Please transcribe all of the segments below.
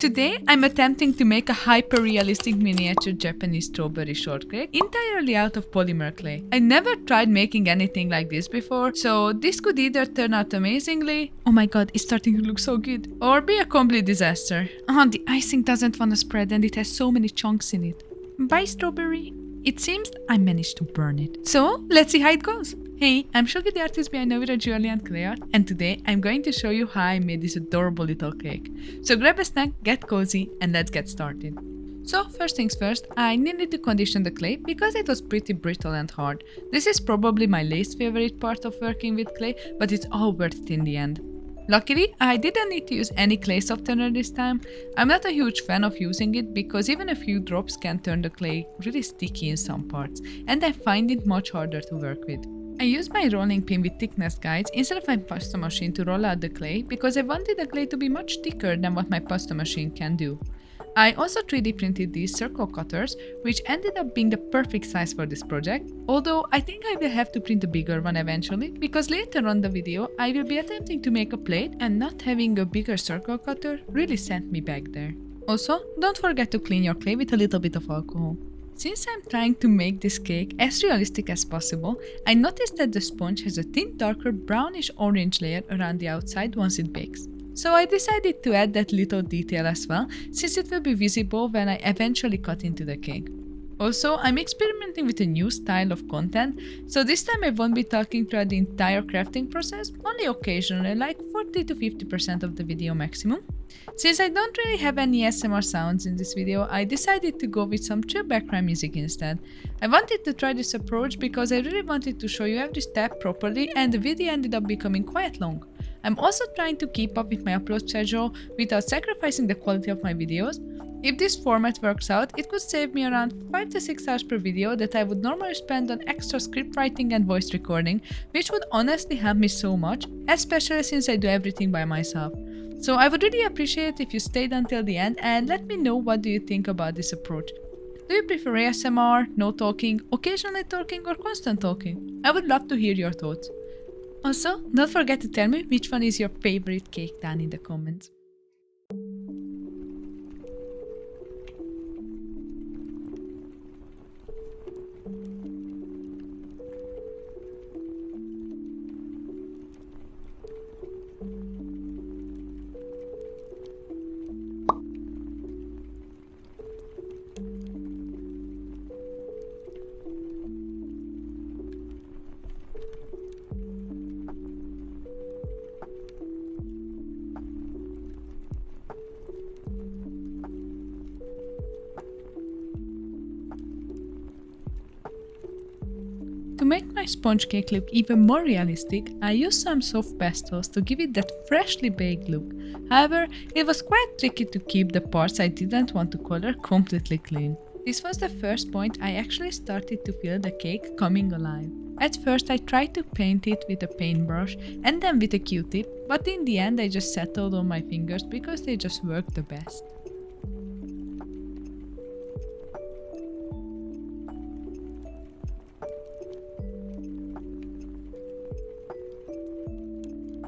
Today, I'm attempting to make a hyper-realistic miniature Japanese strawberry shortcake entirely out of polymer clay. I never tried making anything like this before, so this could either turn out amazingly, oh my god, it's starting to look so good, or be a complete disaster. The icing doesn't want to spread and it has so many chunks in it. Bye, strawberry. It seems I managed to burn it. So, let's see how it goes. Hey, I'm Shortcake, the artist behind novyrajewelry and clay art, and today I'm going to show you how I made this adorable little cake. So grab a snack, get cozy, and let's get started. So first things first, I needed to condition the clay because it was pretty brittle and hard. This is probably my least favorite part of working with clay, but it's all worth it in the end. Luckily, I didn't need to use any clay softener this time. I'm not a huge fan of using it because even a few drops can turn the clay really sticky in some parts, and I find it much harder to work with. I used my rolling pin with thickness guides instead of my pasta machine to roll out the clay because I wanted the clay to be much thicker than what my pasta machine can do. I also 3D printed these circle cutters, which ended up being the perfect size for this project, although I think I will have to print a bigger one eventually, because later on the video I will be attempting to make a plate and not having a bigger circle cutter really sent me back there. Also, don't forget to clean your clay with a little bit of alcohol. Since I'm trying to make this cake as realistic as possible, I noticed that the sponge has a thin darker brownish orange layer around the outside once it bakes. So I decided to add that little detail as well, since it will be visible when I eventually cut into the cake. Also, I'm experimenting with a new style of content, so this time I won't be talking throughout the entire crafting process, only occasionally, like 40 to 50% of the video maximum. Since I don't really have any ASMR sounds in this video, I decided to go with some chill background music instead. I wanted to try this approach because I really wanted to show you every step properly, and the video ended up becoming quite long. I'm also trying to keep up with my upload schedule without sacrificing the quality of my videos. If this format works out, it could save me around 5 to 6 hours per video that I would normally spend on extra script writing and voice recording, which would honestly help me so much, especially since I do everything by myself. So I would really appreciate if you stayed until the end and let me know what do you think about this approach. Do you prefer ASMR, no talking, occasionally talking, or constant talking? I would love to hear your thoughts. Also, don't forget to tell me which one is your favorite cake down in the comments. To make my sponge cake look even more realistic, I used some soft pastels to give it that freshly baked look. However, it was quite tricky to keep the parts I didn't want to color completely clean. This was the first point I actually started to feel the cake coming alive. At first I tried to paint it with a paintbrush and then with a Q-tip, but in the end I just settled on my fingers because they just worked the best.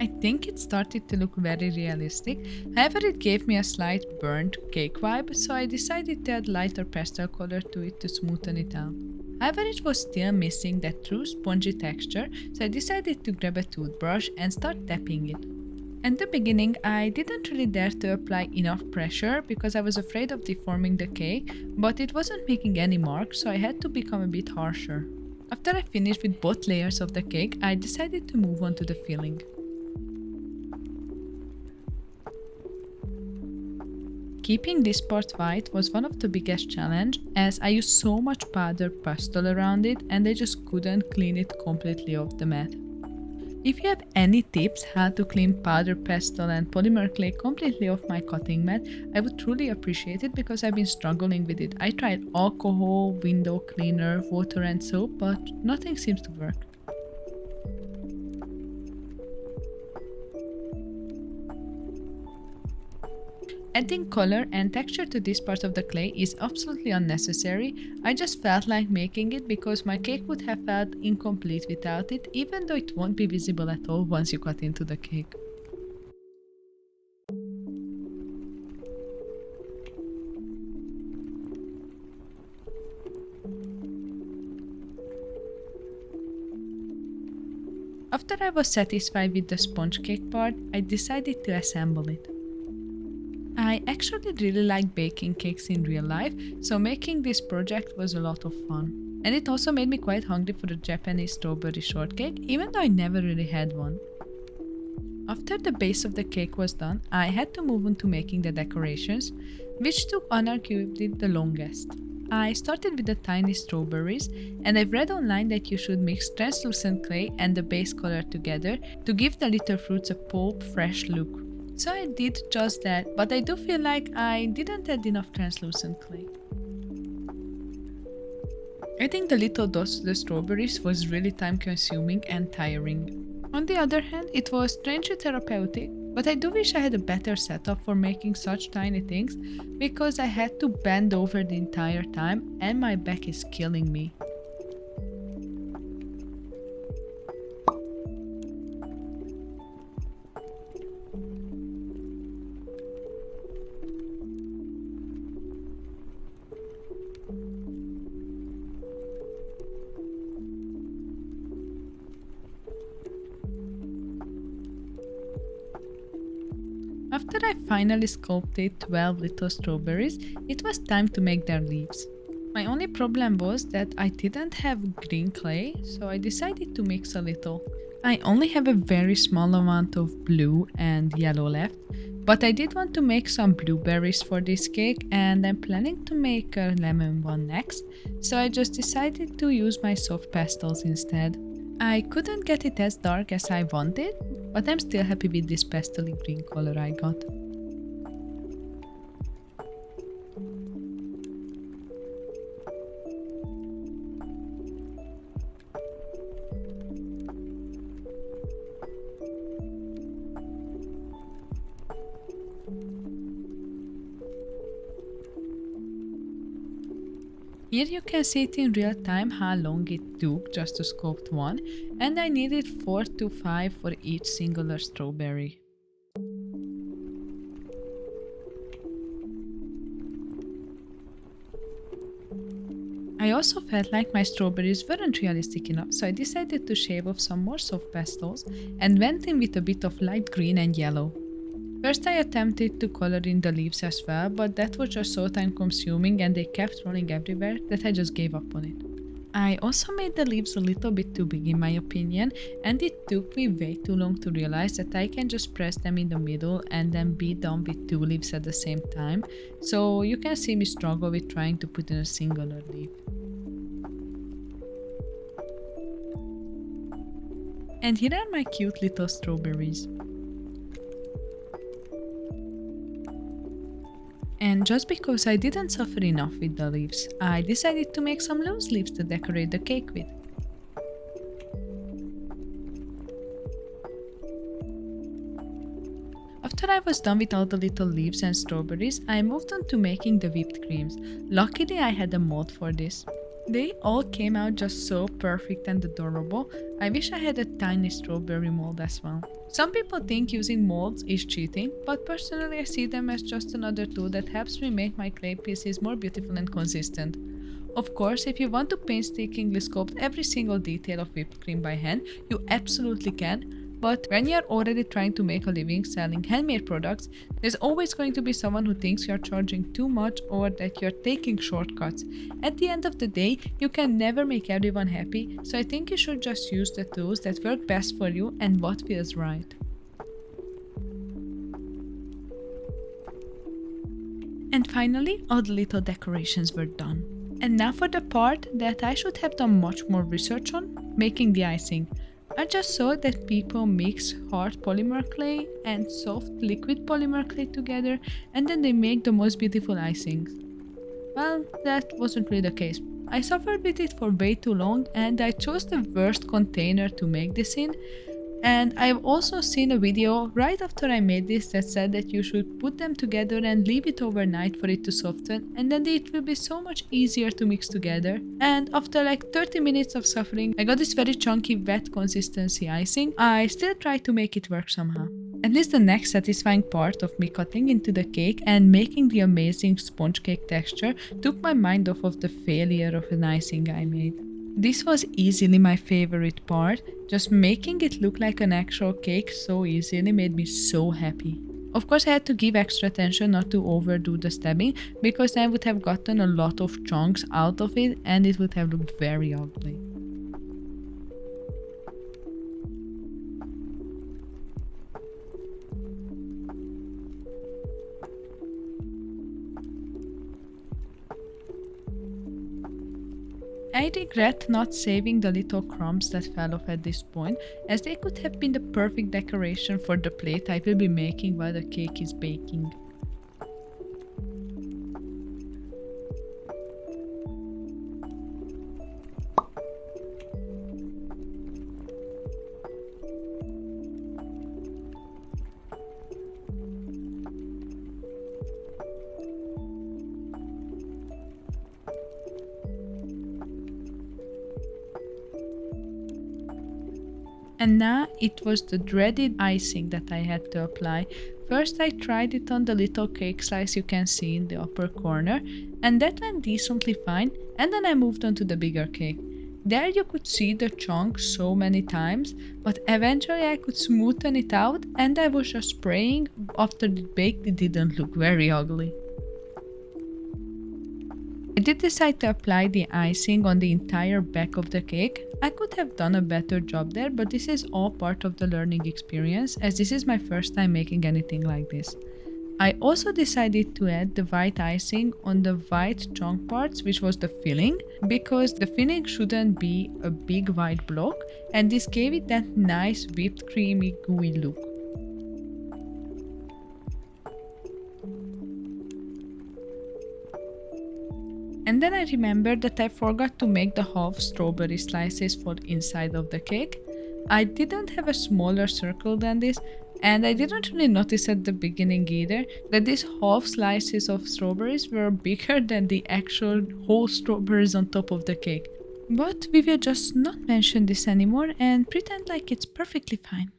I think it started to look very realistic, however it gave me a slight burnt cake vibe, so I decided to add lighter pastel color to it to smoothen it out. However, it was still missing that true spongy texture, so I decided to grab a toothbrush and start tapping it. At the beginning, I didn't really dare to apply enough pressure because I was afraid of deforming the cake, but it wasn't making any marks, so I had to become a bit harsher. After I finished with both layers of the cake, I decided to move on to the filling. Keeping this part white was one of the biggest challenge, as I used so much powdered pastel around it and I just couldn't clean it completely off the mat. If you have any tips how to clean powdered pastel and polymer clay completely off my cutting mat, I would truly appreciate it because I've been struggling with it. I tried alcohol, window cleaner, water and soap, but nothing seems to work. Adding color and texture to this part of the clay is absolutely unnecessary. I just felt like making it because my cake would have felt incomplete without it, even though it won't be visible at all once you cut into the cake. After I was satisfied with the sponge cake part, I decided to assemble it. I actually really like baking cakes in real life, so making this project was a lot of fun. And it also made me quite hungry for a Japanese strawberry shortcake, even though I never really had one. After the base of the cake was done, I had to move on to making the decorations, which took unarguably the longest. I started with the tiny strawberries, and I've read online that you should mix translucent clay and the base color together to give the little fruits a pulp, fresh look. So I did just that, but I do feel like I didn't add enough translucent clay. Adding the little dots to the strawberries was really time consuming and tiring. On the other hand, it was strangely therapeutic, but I do wish I had a better setup for making such tiny things because I had to bend over the entire time and my back is killing me. After I finally sculpted 12 little strawberries, it was time to make their leaves. My only problem was that I didn't have green clay, so I decided to mix a little. I only have a very small amount of blue and yellow left, but I did want to make some blueberries for this cake and I'm planning to make a lemon one next, so I just decided to use my soft pastels instead. I couldn't get it as dark as I wanted, but I'm still happy with this pastel green color I got. Here you can see it in real time how long it took just to sculpt one, and I needed 4 to 5 for each singular strawberry. I also felt like my strawberries weren't realistic enough, so I decided to shave off some more soft pastels and went in with a bit of light green and yellow. First I attempted to color in the leaves as well, but that was just so time consuming and they kept rolling everywhere that I just gave up on it. I also made the leaves a little bit too big in my opinion, and it took me way too long to realize that I can just press them in the middle and then be done with 2 leaves at the same time, so you can see me struggle with trying to put in a singular leaf. And here are my cute little strawberries. And just because I didn't suffer enough with the leaves, I decided to make some loose leaves to decorate the cake with. After I was done with all the little leaves and strawberries, I moved on to making the whipped creams. Luckily I had a mold for this. They all came out just so perfect and adorable. I wish I had a tiny strawberry mold as well. Some people think using molds is cheating, but personally I see them as just another tool that helps me make my clay pieces more beautiful and consistent. Of course, if you want to painstakingly sculpt every single detail of whipped cream by hand, you absolutely can. But when you're already trying to make a living selling handmade products, there's always going to be someone who thinks you're charging too much or that you're taking shortcuts. At the end of the day, you can never make everyone happy, so I think you should just use the tools that work best for you and what feels right. And finally, all the little decorations were done. And now for the part that I should have done much more research on, making the icing. I just saw that people mix hard polymer clay and soft liquid polymer clay together and then they make the most beautiful icings. Well, that wasn't really the case. I suffered with it for way too long and I chose the worst container to make this in. And I've also seen a video right after I made this that said that you should put them together and leave it overnight for it to soften, and then it will be so much easier to mix together. And after like 30 minutes of suffering, I got this very chunky wet consistency icing. I still tried to make it work somehow. At least the next satisfying part of me cutting into the cake and making the amazing sponge cake texture took my mind off of the failure of an icing I made. This was easily my favorite part. Just making it look like an actual cake so easily made me so happy. Of course, I had to give extra attention not to overdo the stabbing, because I would have gotten a lot of chunks out of it and it would have looked very ugly. I regret not saving the little crumbs that fell off at this point, as they could have been the perfect decoration for the plate I will be making while the cake is baking. And now it was the dreaded icing that I had to apply. First I tried it on the little cake slice you can see in the upper corner, and that went decently fine, and then I moved on to the bigger cake. There you could see the chunks so many times, but eventually I could smoothen it out and I was just spraying. After it baked it didn't look very ugly. I did decide to apply the icing on the entire back of the cake. I could have done a better job there, but this is all part of the learning experience, as this is my first time making anything like this. I also decided to add the white icing on the white chunk parts, which was the filling, because the filling shouldn't be a big white block, and this gave it that nice whipped creamy gooey look. And then I remembered that I forgot to make the half strawberry slices for the inside of the cake. I didn't have a smaller circle than this, and I didn't really notice at the beginning either that these half slices of strawberries were bigger than the actual whole strawberries on top of the cake. But we will just not mention this anymore and pretend like it's perfectly fine.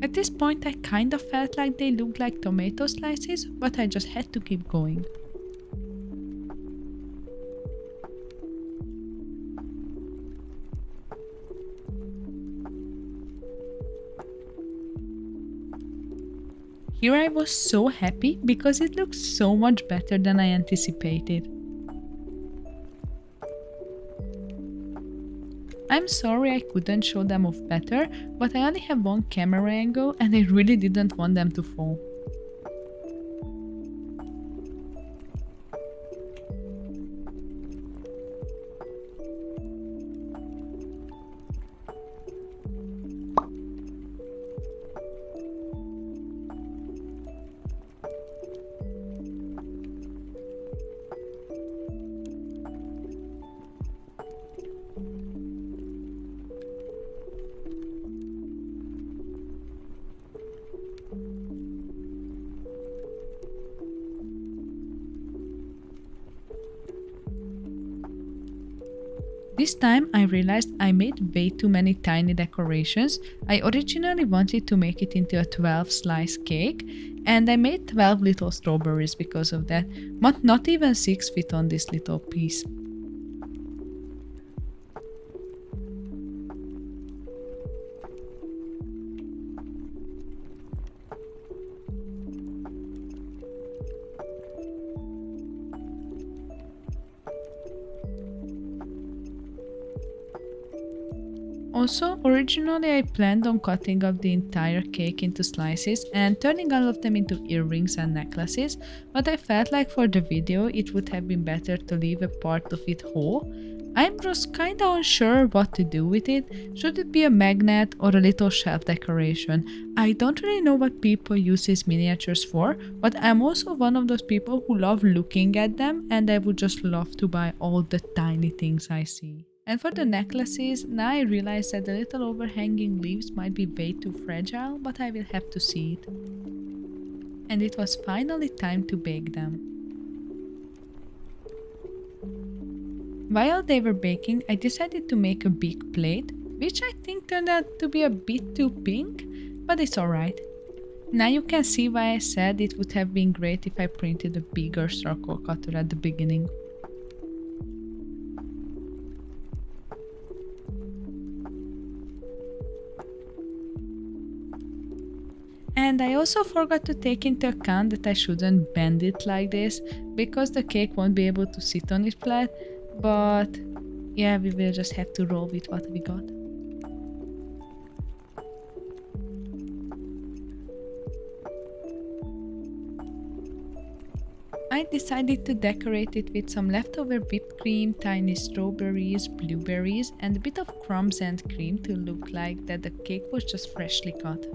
At this point I kind of felt like they looked like tomato slices, but I just had to keep going. Here I was so happy because it looked so much better than I anticipated. I'm sorry I couldn't show them off better, but I only have one camera angle and I really didn't want them to fall. This time I realized I made way too many tiny decorations. I originally wanted to make it into a 12 slice cake, and I made 12 little strawberries because of that, but not even 6 fit on this little piece. Also, originally I planned on cutting up the entire cake into slices and turning all of them into earrings and necklaces, but I felt like for the video it would have been better to leave a part of it whole. I'm just kinda unsure what to do with it. Should it be a magnet or a little shelf decoration? I don't really know what people use these miniatures for, but I'm also one of those people who love looking at them, and I would just love to buy all the tiny things I see. And for the necklaces, now I realize that the little overhanging leaves might be way too fragile, but I will have to see it. And it was finally time to bake them. While they were baking, I decided to make a big plate, which I think turned out to be a bit too pink, but it's alright. Now you can see why I said it would have been great if I printed a bigger circle cutter at the beginning. And I also forgot to take into account that I shouldn't bend it like this, because the cake won't be able to sit on it flat, but yeah, we will just have to roll with what we got. I decided to decorate it with some leftover whipped cream, tiny strawberries, blueberries, and a bit of crumbs and cream to look like that the cake was just freshly cut.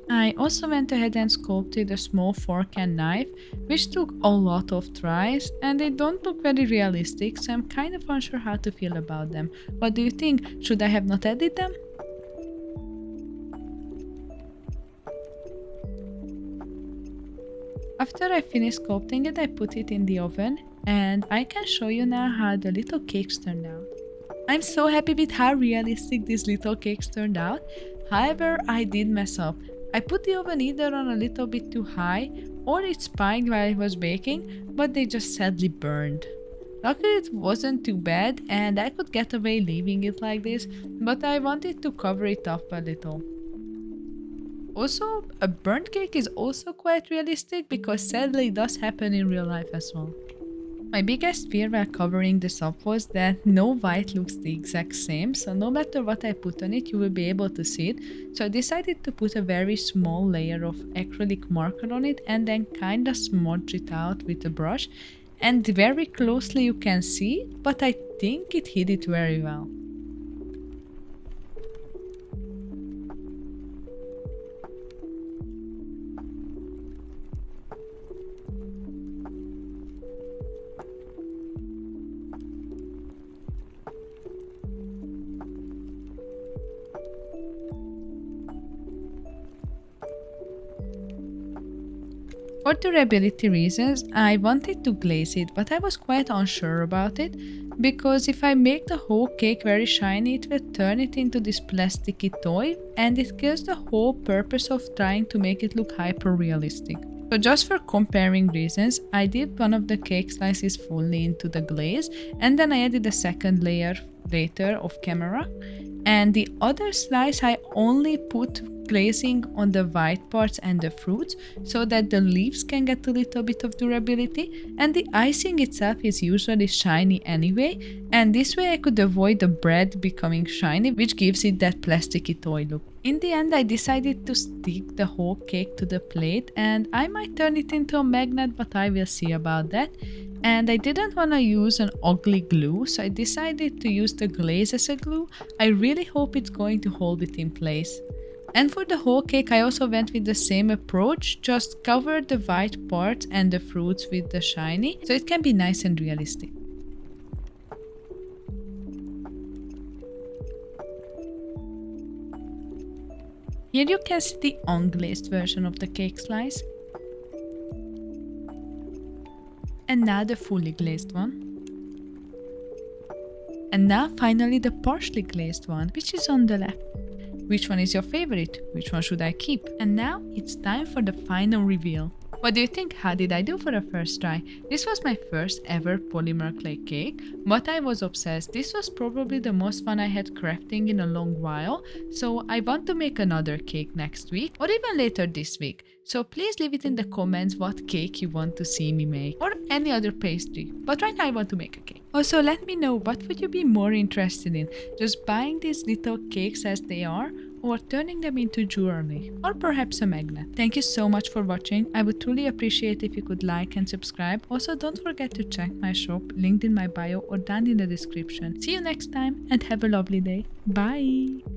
I also went ahead and sculpted a small fork and knife, which took a lot of tries, and they don't look very realistic, so I'm kind of unsure how to feel about them. What do you think? Should I have not added them? After I finished sculpting it, I put it in the oven, and I can show you now how the little cakes turned out. I'm so happy with how realistic these little cakes turned out. However, I did mess up. I put the oven either on a little bit too high or it spiked while I was baking, but they just sadly burned. Luckily it wasn't too bad and I could get away leaving it like this, but I wanted to cover it up a little. Also, a burnt cake is also quite realistic because sadly it does happen in real life as well. My biggest fear while covering this up was that no white looks the exact same, so no matter what I put on it you will be able to see it, so I decided to put a very small layer of acrylic marker on it and then kinda smudge it out with a brush, and very closely you can see it, but I think it hid it very well. For durability reasons, I wanted to glaze it, but I was quite unsure about it, because if I make the whole cake very shiny, it will turn it into this plasticky toy, and it kills the whole purpose of trying to make it look hyper realistic. So just for comparing reasons, I did one of the cake slices fully into the glaze, and then I added a second layer later off camera, and the other slice I only put glazing on the white parts and the fruits so that the leaves can get a little bit of durability, and the icing itself is usually shiny anyway, and this way I could avoid the bread becoming shiny, which gives it that plasticky toy look. In the end I decided to stick the whole cake to the plate, and I might turn it into a magnet, but I will see about that. And I didn't want to use an ugly glue, so I decided to use the glaze as a glue. I really hope it's going to hold it in place. And for the whole cake I also went with the same approach, just cover the white parts and the fruits with the shiny, so it can be nice and realistic. Here you can see the unglazed version of the cake slice. And now the fully glazed one. And now finally the partially glazed one, which is on the left. Which one is your favorite? Which one should I keep? And now it's time for the final reveal. What do you think? How did I do for the first try? This was my first ever polymer clay cake, but I was obsessed. This was probably the most fun I had crafting in a long while, so I want to make another cake next week or even later this week. So please leave it in the comments what cake you want to see me make, or any other pastry, but right now I want to make a cake. Also let me know what would you be more interested in, just buying these little cakes as they are, or turning them into jewelry, or perhaps a magnet. Thank you so much for watching. I would truly appreciate if you could like and subscribe. Also, don't forget to check my shop, linked in my bio or down in the description. See you next time and have a lovely day. Bye!